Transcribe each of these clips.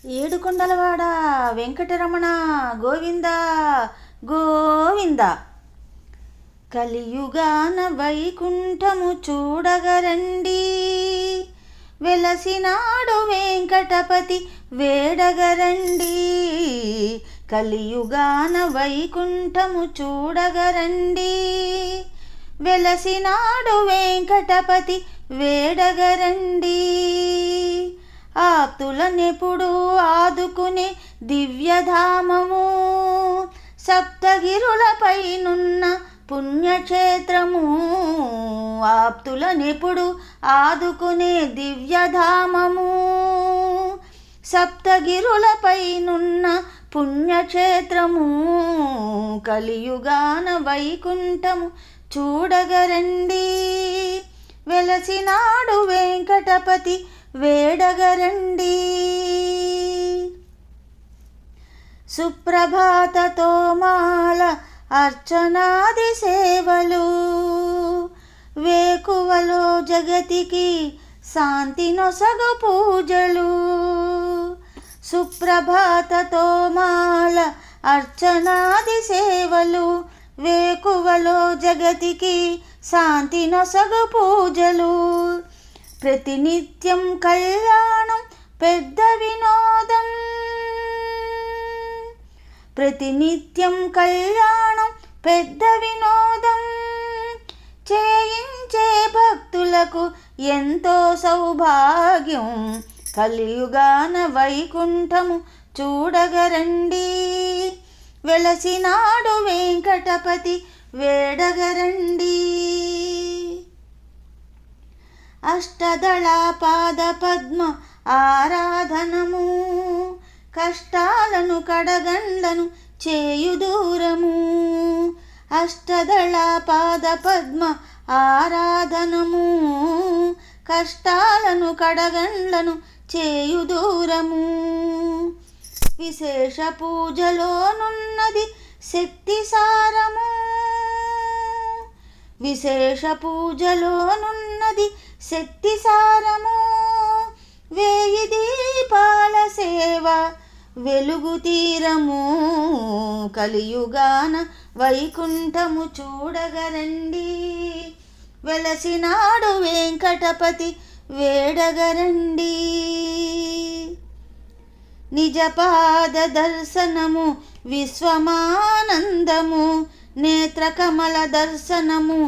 ఏడుకొండలవాడ వెంకటరమణ గోవింద గోవింద. కలియుగాన వైకుంఠము చూడగరండి, వెలసినాడు వెంకటపతి వేడగరండి. కలియుగాన వైకుంఠము చూడగరండి, వెలసినాడు వెంకటపతి వేడగరండి. ఆప్తులనెప్పుడు ఆదుకునే దివ్యధామము, సప్తగిరులపైనున్న పుణ్యక్షేత్రము. ఆప్తులనెప్పుడు ఆదుకునే దివ్యధామము, సప్తగిరులపైనున్న పుణ్యక్షేత్రము. కలియుగాన వైకుంఠము చూడగరండి, వెలసినాడు వెంకటపతి వేడగరండి. సుప్రభాతతో మాల అర్చనాది సేవలు, వేకువలో జగతికి శాంతి నొసగు పూజలు. సుప్రభాతతో మాల అర్చనాది సేవలు, వేకువలో జగతికి శాంతి నొసగు పూజలు. ప్రతినిత్యం కళ్యాణం పెద్ద వినోదం, ప్రతినిత్యం కళ్యాణం పెద్ద వినోదం. చేయించే భక్తులకు ఎంతో సౌభాగ్యం. కలియుగాన వైకుంఠము చూడగరండి, వెలసినాడు వెంకటపతి వేడగరండి. అష్టదళ పాద పద్మ ఆరాధనము, కష్టాలను కడగండ్లను చేయు దూరము. అష్టదళ పాద పద్మ ఆరాధనము, కష్టాలను కడగండ్లను చేయు దూరము. విశేష పూజలోనున్నది శక్తి సారము, విశేష పూజలోనున్నది శక్తి సారము. వేయి దీపాల సేవ వెలుగు తీరము. కలియుగాన వైకుంఠము చూడగరండి, వెలసినాడు వెంకటపతి వేడగరండి. నిజపాద దర్శనము విశ్వమానందము, నేత్రకమల దర్శనము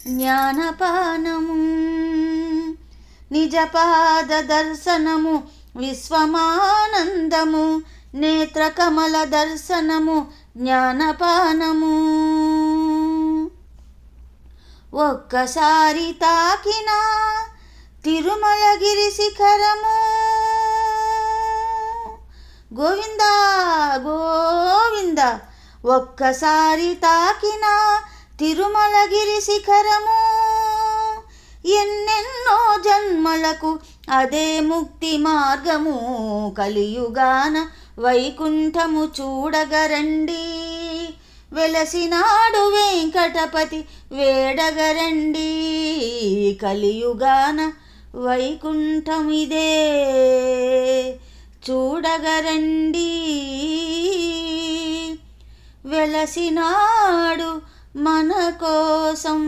జ్ఞానపానము. నిజపాద దర్శనము విశ్వమానందము, నేత్రకమల దర్శనము జ్ఞానపానము. ఒక్కసారి తాకిన తిరుమలగిరి శిఖరము. గోవింద గోవింద. ఒక్కసారి తాకిన తిరుమలగిరి శిఖరము, ఎన్నెన్నో జన్మలకు అదే ముక్తి మార్గము. కలియుగాన వైకుంఠము చూడగరండి, వెలసినాడు వెంకటపతి వేడగరండి. కలియుగాన వైకుంఠమిదే చూడగరండి, వెలసినాడు మన కోసం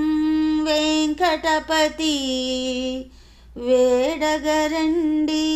వెంకటపతి వేడగరండి.